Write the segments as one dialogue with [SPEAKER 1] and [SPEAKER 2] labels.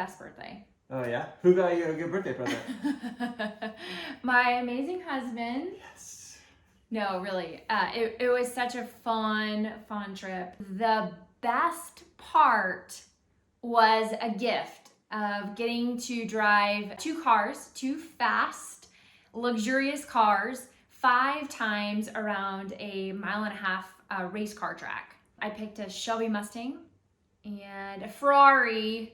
[SPEAKER 1] best birthday.
[SPEAKER 2] Oh yeah? Who got you a good birthday present?
[SPEAKER 1] My amazing husband.
[SPEAKER 2] Yes.
[SPEAKER 1] No, really. It was such a fun trip. The best part was a gift of getting to drive two fast, luxurious cars, 5 times around a 1.5-mile race car track. I picked a Shelby Mustang and a Ferrari,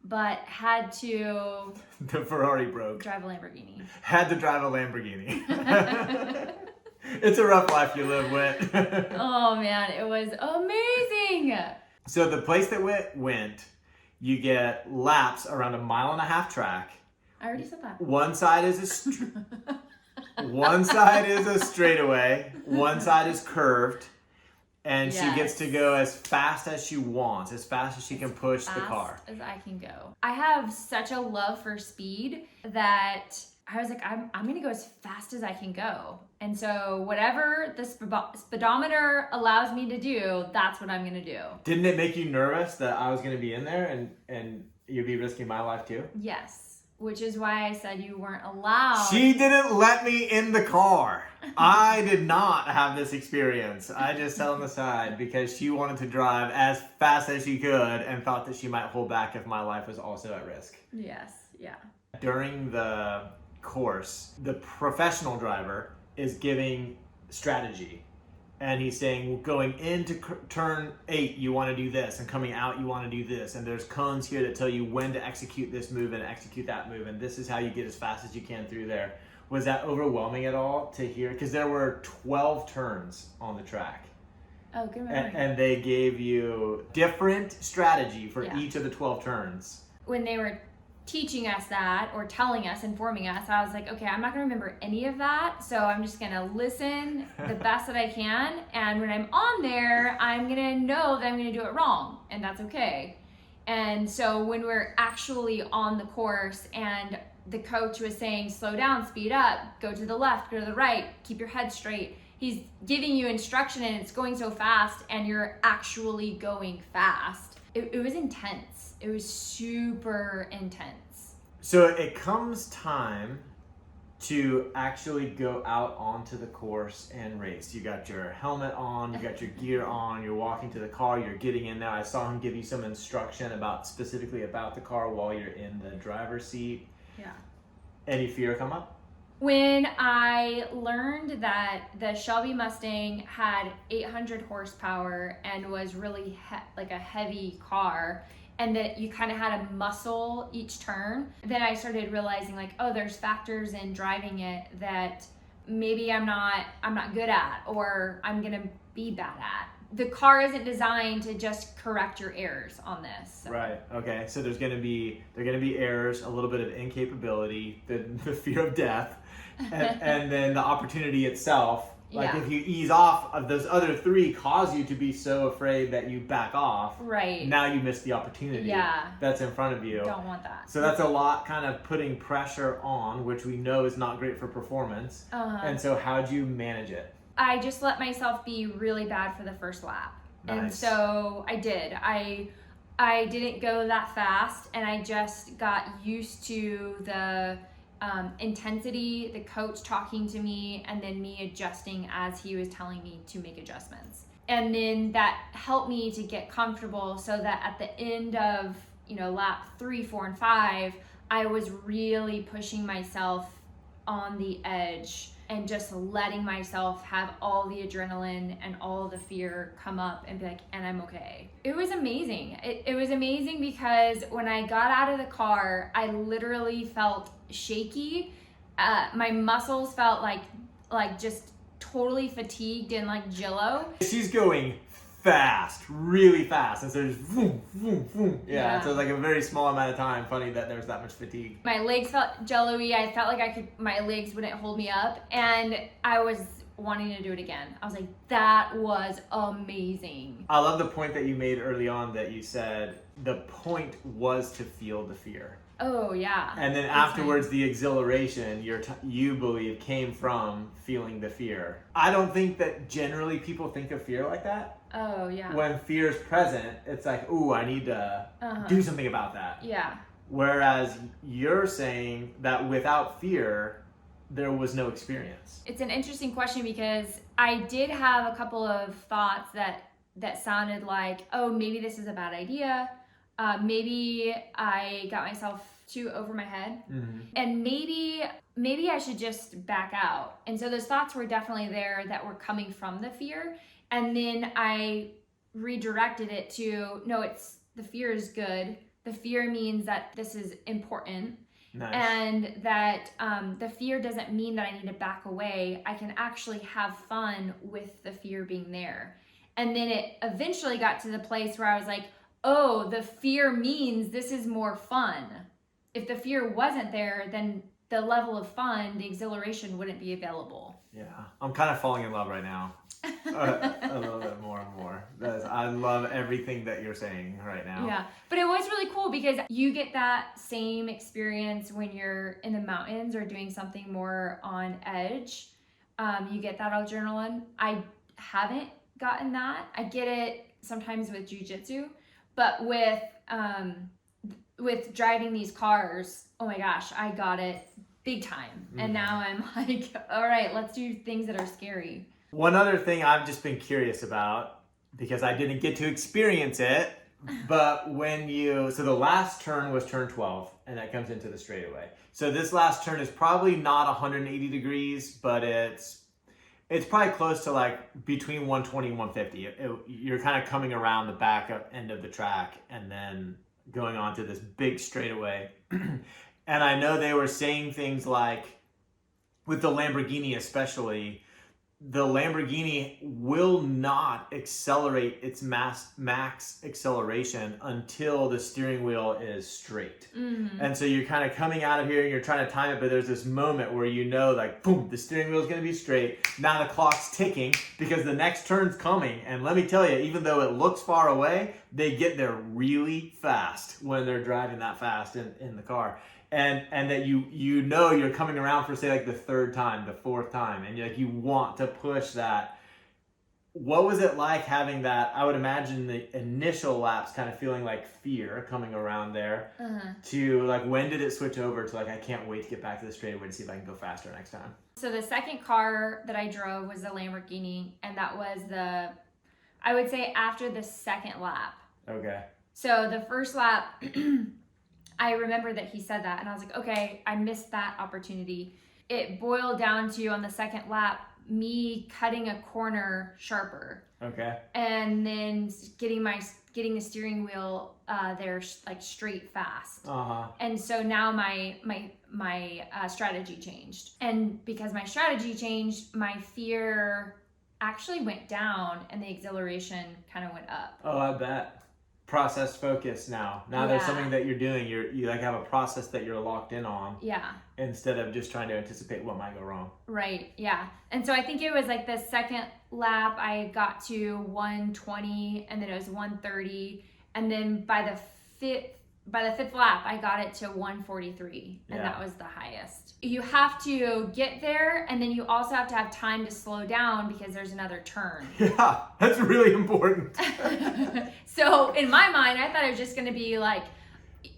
[SPEAKER 1] but had to
[SPEAKER 2] The Ferrari broke.
[SPEAKER 1] drive a Lamborghini.
[SPEAKER 2] Had to drive a Lamborghini. It's a rough life you live, Whit.
[SPEAKER 1] Oh man, it was amazing.
[SPEAKER 2] So the place that Whit went, you get laps around a 1.5-mile track.
[SPEAKER 1] I already said that.
[SPEAKER 2] One side is one side is a straightaway, one side is curved, and she gets to go as fast as she wants, as fast as she can push the car.
[SPEAKER 1] As I can go. I have such a love for speed that I was like, I'm gonna go as fast as I can go. And so whatever the speedometer allows me to do, that's what I'm gonna do.
[SPEAKER 2] Didn't it make you nervous that I was going to be in there and you'd be risking my life too?
[SPEAKER 1] Yes, which is why I said you weren't allowed.
[SPEAKER 2] She didn't let me in the car. I did not have this experience. I just sat on the side because she wanted to drive as fast as she could and thought that she might hold back if my life was also at risk.
[SPEAKER 1] Yes, yeah.
[SPEAKER 2] During the course, the professional driver is giving strategy. And he's saying, going into turn 8, you want to do this, and coming out, you want to do this. And there's cones here that tell you when to execute this move and execute that move. And this is how you get as fast as you can through there. Was that overwhelming at all to hear? Because there were 12 turns on the track.
[SPEAKER 1] Oh, good memory.
[SPEAKER 2] And they gave you different strategy for each of the 12 turns.
[SPEAKER 1] When they were teaching us that, or telling us, informing us, I was like, okay, I'm not gonna remember any of that, so I'm just gonna listen the best that I can, and when I'm on there, I'm gonna know that I'm gonna do it wrong, and that's okay. And so when we're actually on the course and the coach was saying, slow down, speed up, go to the left, go to the right, keep your head straight, he's giving you instruction and it's going so fast and you're actually going fast. It was intense. It was super intense.
[SPEAKER 2] So it comes time to actually go out onto the course and race. You got your helmet on, you got your gear on, you're walking to the car, you're getting in there. I saw him give you some instruction specifically about the car while you're in the driver's seat.
[SPEAKER 1] Yeah.
[SPEAKER 2] Any fear come up?
[SPEAKER 1] When I learned that the Shelby Mustang had 800 horsepower and was really like a heavy car, and that you kind of had to muscle each turn, then I started realizing like, oh, there's factors in driving it that maybe I'm not good at, or I'm gonna be bad at. The car isn't designed to just correct your errors on this. So.
[SPEAKER 2] Right. Okay. So there are going to be errors, a little bit of incapability, the fear of death, and then the opportunity itself. Like if you ease off of those other 3 cause you to be so afraid that you back off.
[SPEAKER 1] Right.
[SPEAKER 2] Now you miss the opportunity that's in front of you.
[SPEAKER 1] Don't want that.
[SPEAKER 2] So that's a lot kind of putting pressure on, which we know is not great for performance. And so how'd you manage it?
[SPEAKER 1] I just let myself be really bad for the first lap.
[SPEAKER 2] Nice.
[SPEAKER 1] And so I did. I didn't go that fast, and I just got used to the intensity, the coach talking to me, and then me adjusting as he was telling me to make adjustments. And then that helped me to get comfortable so that at the end of, lap 3, 4, and 5, I was really pushing myself on the edge and just letting myself have all the adrenaline and all the fear come up and be like, and I'm okay. It was amazing. It was amazing because when I got out of the car, I literally felt shaky. My muscles felt like just totally fatigued and like jello.
[SPEAKER 2] She's going fast, really fast, and so just vroom, vroom, vroom. Yeah, so it's like a very small amount of time. Funny that there was that much fatigue.
[SPEAKER 1] My legs felt jello-y. I felt like my legs wouldn't hold me up, and I was wanting to do it again. I was like, that was amazing.
[SPEAKER 2] I love the point that you made early on that you said the point was to feel the fear.
[SPEAKER 1] Oh, yeah.
[SPEAKER 2] And then afterwards, the exhilaration you believe came from feeling the fear. I don't think that generally people think of fear like that.
[SPEAKER 1] Oh, yeah.
[SPEAKER 2] When fear is present, it's like, ooh, I need to do something about that.
[SPEAKER 1] Yeah.
[SPEAKER 2] Whereas you're saying that without fear, there was no experience.
[SPEAKER 1] It's an interesting question because I did have a couple of thoughts that sounded like, oh, maybe this is a bad idea. Maybe I got myself too over my head.
[SPEAKER 2] Mm-hmm.
[SPEAKER 1] And maybe I should just back out. And so those thoughts were definitely there that were coming from the fear. And then I redirected it to, no, the fear is good. The fear means that this is important.
[SPEAKER 2] Nice.
[SPEAKER 1] And that the fear doesn't mean that I need to back away. I can actually have fun with the fear being there. And then it eventually got to the place where I was like, oh, the fear means this is more fun. If the fear wasn't there, then the level of fun, the exhilaration wouldn't be available.
[SPEAKER 2] Yeah, I'm kind of falling in love right now. A little bit more and more. I love everything that you're saying right now.
[SPEAKER 1] Yeah, but it was really cool because you get that same experience when you're in the mountains or doing something more on edge. You get that adrenaline. I haven't gotten that. I get it sometimes with jiu-jitsu, but with driving these cars, oh my gosh, I got it big time. And now I'm like, all right, let's do things that are scary.
[SPEAKER 2] One other thing I've just been curious about, because I didn't get to experience it, but so the last turn was turn 12, and that comes into the straightaway. So this last turn is probably not 180 degrees, but it's probably close to like between 120 and 150. You're kind of coming around the back end of the track and then going on to this big straightaway. And I know they were saying things like, with the Lamborghini especially, the Lamborghini will not accelerate its max acceleration until the steering wheel is straight. Mm-hmm. And so you're kind of coming out of here and you're trying to time it, but there's this moment where you know, like, boom, the steering wheel is going to be straight. Now the clock's ticking because the next turn's coming. And let me tell you, even though it looks far away, they get there really fast when they're driving that fast in the car. And that you know you're coming around for, say, like the third time, the fourth time, and you want to push that. What was it like having that? I would imagine the initial laps kind of feeling like fear coming around there, to like, when did it switch over to like, I can't wait to get back to the straightaway to see if I can go faster next time?
[SPEAKER 1] So the second car that I drove was the Lamborghini, and that was I would say after the second lap.
[SPEAKER 2] Okay.
[SPEAKER 1] So the first lap, I remember that he said that, and I was like, okay, I missed that opportunity. It boiled down to, on the second lap, me cutting a corner sharper. Okay. And then getting the steering wheel there like straight fast. Uh-huh. And so now my strategy changed. And because my strategy changed, my fear actually went down and the exhilaration kind of went up.
[SPEAKER 2] Oh, I bet. Process focus now. There's something that you're doing. You like have a process that you're locked in on. Yeah. Instead of just trying to anticipate what might go wrong.
[SPEAKER 1] Right. Yeah. And so I think it was like the second lap I got to 120, and then it was 130, and then by the fifth lap I got it to 143, and that was the highest. You have to get there, and then you also have to have time to slow down because there's another turn.
[SPEAKER 2] Yeah, that's really important.
[SPEAKER 1] So in my mind, I thought it was just going to be like,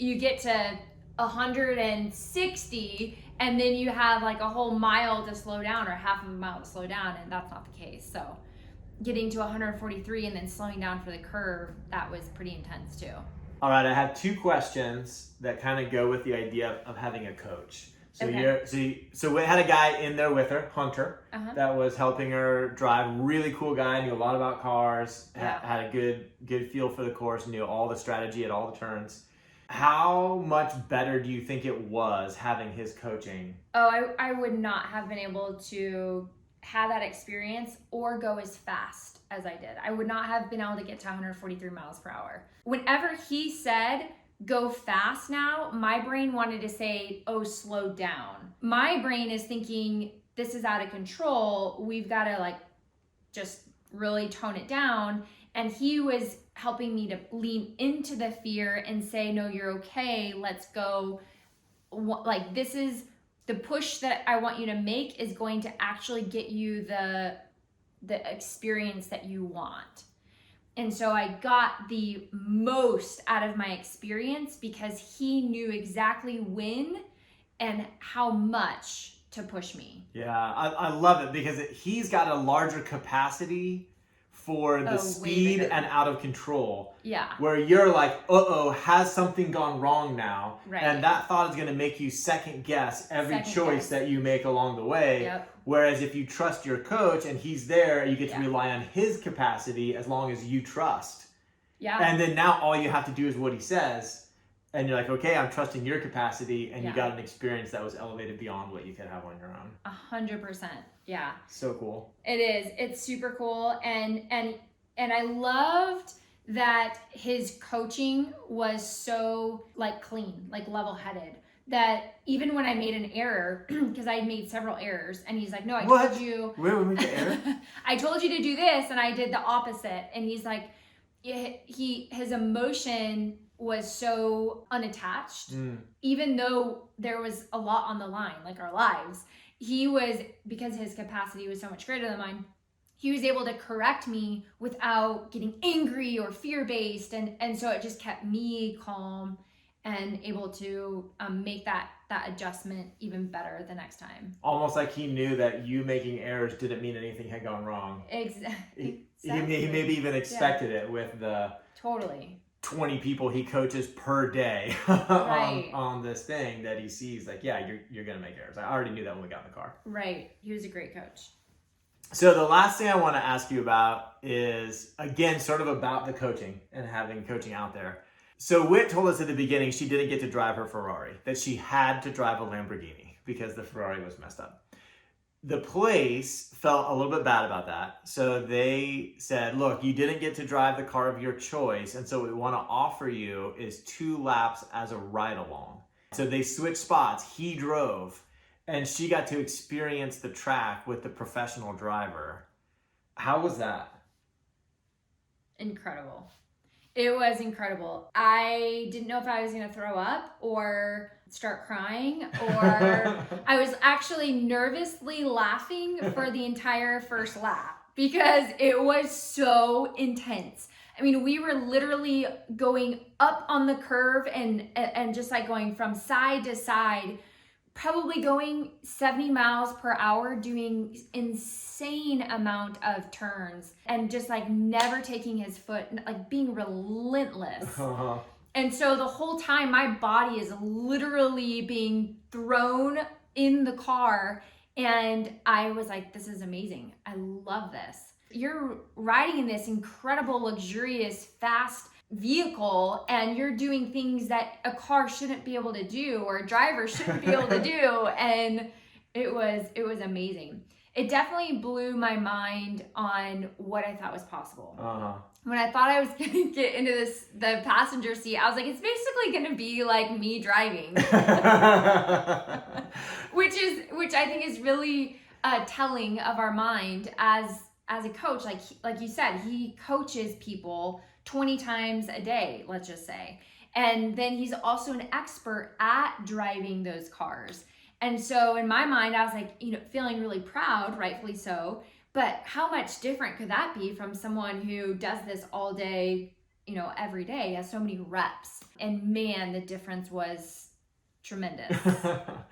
[SPEAKER 1] you get to 160 and then you have like a whole mile to slow down, or half of a mile to slow down, and that's not the case. So getting to 143 and then slowing down for the curve, that was pretty intense too.
[SPEAKER 2] All right, I have two questions that kind of go with the idea of having a coach. So we had a guy in there with her, Hunter, that was helping her drive. Really cool guy, knew a lot about cars, had a good feel for the course, knew all the strategy at all the turns. How much better do you think it was having his coaching?
[SPEAKER 1] Oh, I would not have been able to have that experience or go as fast as I did. I would not have been able to get to 143 miles per hour. Whenever he said, go fast now, my brain wanted to say, oh, slow down. My brain is thinking, this is out of control. We've got to like just really tone it down. And he was helping me to lean into the fear and say, no, you're okay. Let's go. Like, this is the push that I want you to make is going to actually get you the experience that you want. And so I got the most out of my experience because he knew exactly when and how much to push me.
[SPEAKER 2] Yeah, I love it because he's got a larger capacity for the speed and out of control.
[SPEAKER 1] Yeah.
[SPEAKER 2] Where you're like, uh-oh, has something gone wrong now?
[SPEAKER 1] Right.
[SPEAKER 2] And that thought is going to make you second guess every choice that you make along the way.
[SPEAKER 1] Yep.
[SPEAKER 2] Whereas if you trust your coach and he's there, you get to rely on his capacity as long as you trust.
[SPEAKER 1] Yeah.
[SPEAKER 2] And then now all you have to do is what he says. And you're like, okay, I'm trusting your capacity, and you got an experience that was elevated beyond what you could have on your own.
[SPEAKER 1] 100%. Yeah.
[SPEAKER 2] So cool.
[SPEAKER 1] It is. It's super cool. And I loved that his coaching was so like clean, like level-headed, that even when I made an error, because I made several errors, and he's like, no, I told you.
[SPEAKER 2] Where we make an error?
[SPEAKER 1] I told you to do this, and I did the opposite. And he's like, his emotion was so unattached, even though there was a lot on the line, like our lives. He was, because his capacity was so much greater than mine, he was able to correct me without getting angry or fear-based. And so it just kept me calm and able to make that adjustment even better the next time.
[SPEAKER 2] Almost like he knew that you making errors didn't mean anything had gone wrong.
[SPEAKER 1] Exactly.
[SPEAKER 2] He maybe even expected it with the 20 people he coaches per day on this thing that he sees. Like, yeah, you're going to make errors. I already knew that when we got in the car.
[SPEAKER 1] Right. He was a great coach.
[SPEAKER 2] So the last thing I want to ask you about is, again, sort of about the coaching and having coaching out there. So Whit told us at the beginning she didn't get to drive her Ferrari, that she had to drive a Lamborghini because the Ferrari was messed up. The place felt a little bit bad about that. So they said, look, you didn't get to drive the car of your choice. And so what we want to offer you is 2 laps as a ride along. So they switched spots. He drove and she got to experience the track with the professional driver. How was that?
[SPEAKER 1] Incredible. It was incredible. I didn't know if I was going to throw up or start crying, or I was actually nervously laughing for the entire first lap because it was so intense. I mean, we were literally going up on the curve and just like going from side to side, probably going 70 miles per hour, doing insane amount of turns and just like never taking his foot, like being relentless. And so the whole time my body is literally being thrown in the car, and I was like, this is amazing. I love this. You're riding in this incredible, luxurious, fast vehicle, and you're doing things that a car shouldn't be able to do, or a driver shouldn't be able to do. And it was amazing. It definitely blew my mind on what I thought was possible. When I thought I was gonna get into the passenger seat, I was like, it's basically gonna be like me driving. which I think is really telling of our mind as a coach. Like you said, he coaches people 20 times a day, let's just say. And then he's also an expert at driving those cars. And so in my mind, I was like, feeling really proud, rightfully so. But how much different could that be from someone who does this all day, every day, has so many reps? And man, the difference was tremendous.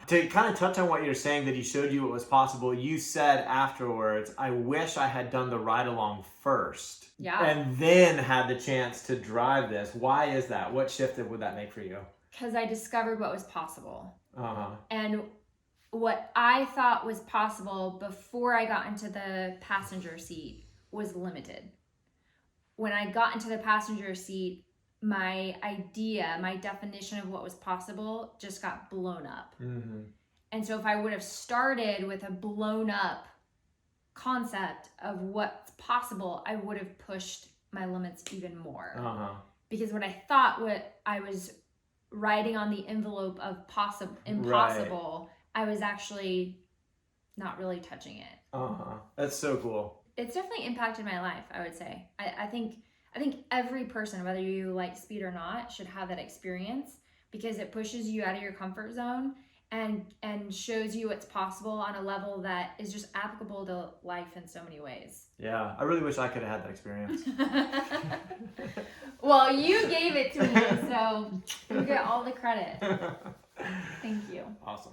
[SPEAKER 2] To kind of touch on what you're saying, that he showed you what was possible, you said afterwards, I wish I had done the ride along first.
[SPEAKER 1] Yeah.
[SPEAKER 2] And then had the chance to drive this. Why is that? What shift would that make for you?
[SPEAKER 1] Because I discovered what was possible. And what I thought was possible before I got into the passenger seat was limited. When I got into the passenger seat, my idea, my definition of what was possible just got blown up. And so if I would have started with a blown up concept of what's possible, I would have pushed my limits even more. Because what I thought, what I was writing on the envelope of impossible, I was actually not really touching it.
[SPEAKER 2] That's so cool.
[SPEAKER 1] It's definitely impacted my life, I would say. I think every person, whether you like speed or not, should have that experience, because it pushes you out of your comfort zone and shows you what's possible on a level that is just applicable to life in so many ways.
[SPEAKER 2] Yeah, I really wish I could have had that experience.
[SPEAKER 1] Well, you gave it to me, so you get all the credit. Thank you.
[SPEAKER 2] Awesome.